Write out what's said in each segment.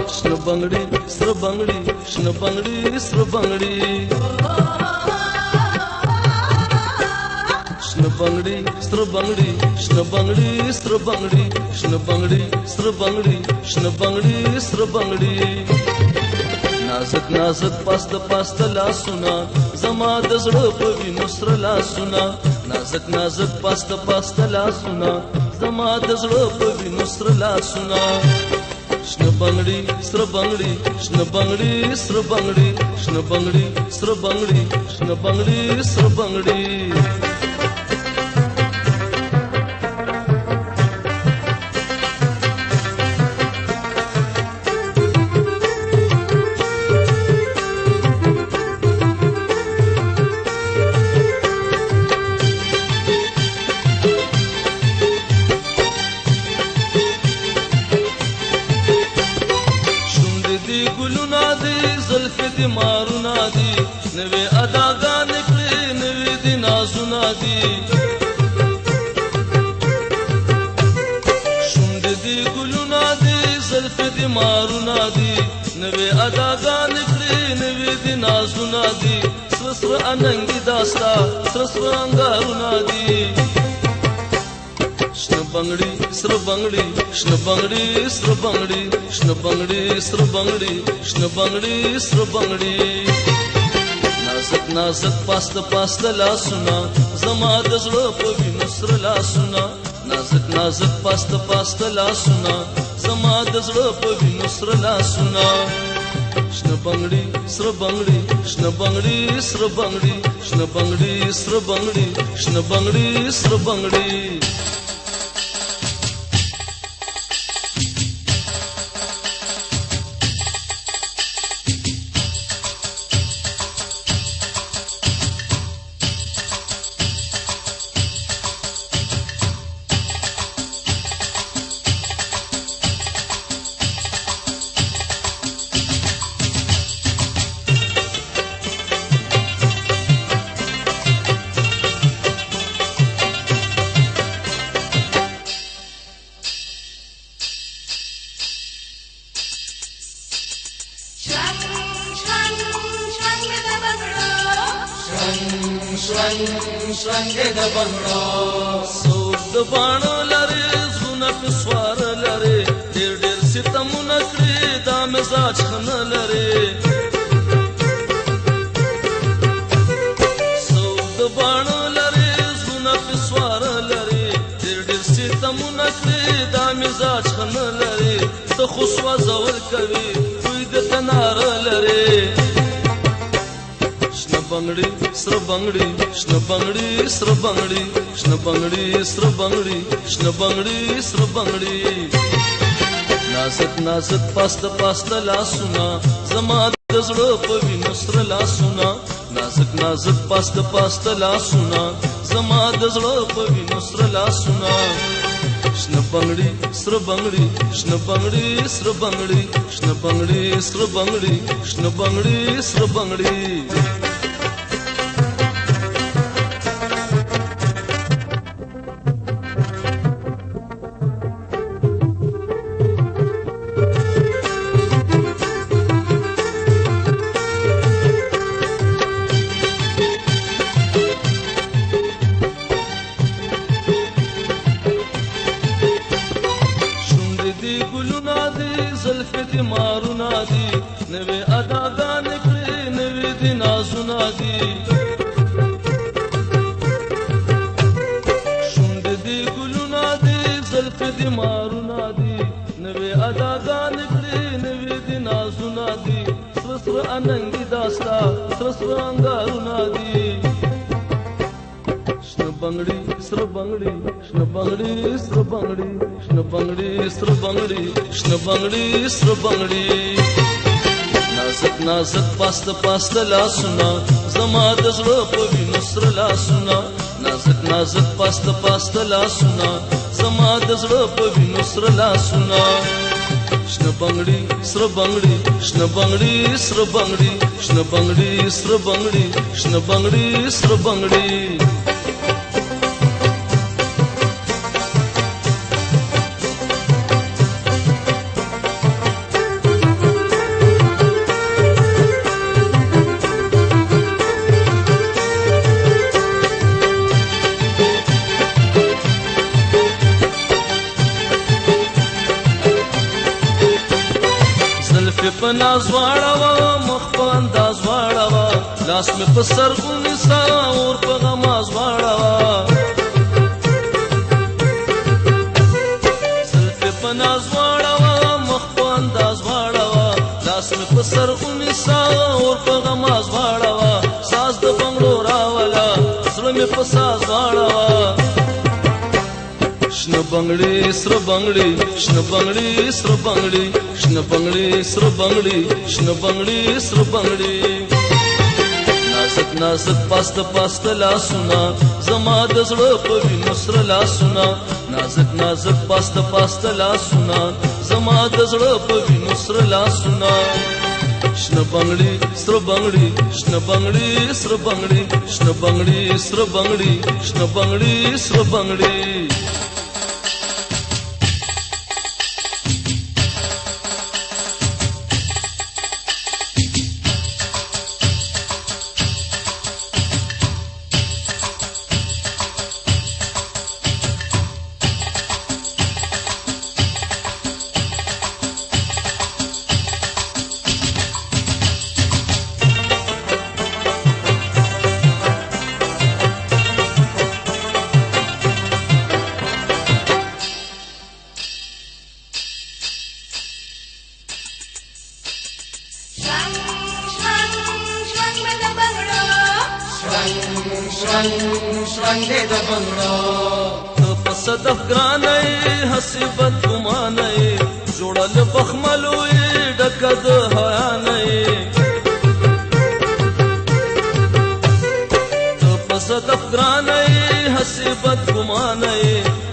Shrabangdi, shrabangdi, shrabangdi, shrabangdi. Shrabangdi, shrabangdi, shrabangdi, shrabangdi, shrabangdi, shrabangdi, shrabangdi, shrabangdi. नाजक नाजक past past लासुना जमा दजड़ पे विनुस्र लासुना नाजक नाजक पास्त पास्त लासुना जमा दजड़ पे विनुस्र लासुना श्नबंगडी श्रबंगडी श्नबंगडी श्रबंगडी श्नबंगडी श्रबंगडी श्नबंगडी श्रबंगडी मारुना दी नवे अदागा निकले नवे दिना सुना दी शुंड दी गुलुना दी ज़ल्फ़ दी मारुना दी नवे अदागा निकले नवे दिना सुना दी ससुर अनंगी दास्ता ससुर अंगारुना दी श्नबंगडी श्रबंगडी श्नबंगडी श्रबंगडी श्नबंगडी श्रबंगडी श्नबंगडी श्रबंगडी नाजक नाजक पास्त पास्त लासुना जमा दजड़ पे विनुस्र लासुना नाजक नाजक पास्त पास्त लासुना जमा दजड़ पे विनुस्र लासुना श्नबंगडी श्रबंगडी श्नबंगडी श्रबंगडी श्नबंगडी श्रबंगडी श्नबंगडी श्रबंगडी सौद बाणो लरे सुनक स्वार लरे डेर डेर सितम नकरे दाम जाचन लरे सौद बाणो लरे सुनक स्वार लरे डेर डेर सितम नकरे दाम जाचन लरे तो खुशवा जवल कवि कोई दतनार लरे श्नबंगडी श्रबंगडी श्नबंगडी श्रबंगडी श्नबंगडी श्रबंगडी श्नबंगडी श्रबंगडी नाजक नाजक पास्त पास्त लासुना जमा दजड़ पे विनुस्र लासुना नाजक नाजक पास्त पास्त लासुना जमा दजड़ पे विनुस्र लासुना श्नबंगडी श्रबंगडी श्नबंगडी श्रबंगडी श्नबंगडी श्रबंगडी श्नबंगडी श्रबंगडी ज़ल्फ़ दी मारुना दी नवे अदागा निकले नवे दिना सुना दी शुंड दी गुलुना दी ज़ल्फ़ दी मारुना दी नवे अदागा निकले नवे दिना सुना दी ससुर अनंगी दास्ता ससुर अंगारुना दी श्नबंगडी श्रबंगडी श्नबंगडी श्रबंगडी श्नबंगडी श्रबंगडी श्नबंगडी श्रबंगडी नाजक नाजक पास्त पास्त लासुना जमा दजड़ पे विनुस्र लासुना नाजक नाजक पास्त पास्त लासुना जमा दजड़ पे विनुस्र लासुना श्नबंगडी श्रबंगडी श्नबंगडी श्रबंगडी श्नबंगडी श्रबंगडी श्नबंगडी श्रबंगडी زلفې په ناز واړوه مخ په انداز واړوه لاس مې په سر ونیسه اور په غماز واړوه زلفې په ناز واړوه مخ په انداز واړوه لاس مې په سر ونیسه اور په غماز واړوه ساز د بنګړو راوله زړه مې په ساز واړوه شنه بنگړي سره بنگړي شنه بنگړي سره بنگړي شنه بنگړي سره بنگړي شنه بنگړي سره بنگړي نازک نازک پاست پاست لاسونه زما د زړه په وینو سره لاسونه نازک نازک پاست پاست لاسونه زما د زړه په وینو سره لاسونه شنه بنگړي سره بنگړي شنه بنگړي سره بنگړي شنه بنگړي سره بنگړي شنه بنگړي سره بنگړي شرنګ دې د بنګړو ته په صدف ګرانې هسې بد ګمانې جوړل بخملوې ډکه د حیانې ته په صدف ګرانې هسې بد ګمانې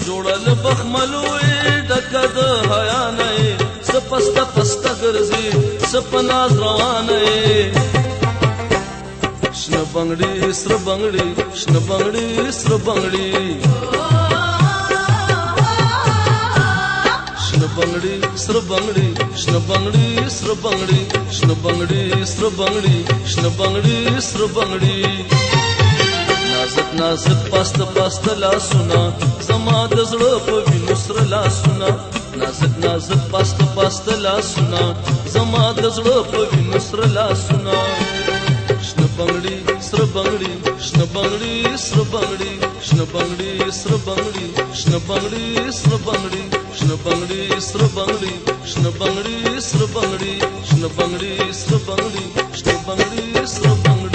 جوړل بخملوې ډکه د حیانې څه پسته پسته ګرځي څه په ناز روانې شنه بنگړي سره بنگړي شنه بنگړي سره بنگړي شنه بنگړي سره بنگړي شنه بنگړي سره بنگړي شنه بنگړي سره بنگړي شنه بنگړي سره بنگړي نازک نازک پاست پاست لاسونه زما د زړه په وینو سره لاسونه نازک نازک پاست پاست لاسونه زما د زړه په وینو سره لاسونه شنه بنگړي سره بنگړي شنه بنگړي سره بنگړي شنه بنگړي سره بنگړي شنه بنگړي سره بنگړي شنه بنگړي سره بنگړي شنه بنگړي سره بنگړي شنه بنگړي سره بنگړي شنه بنگړي سره بنگړي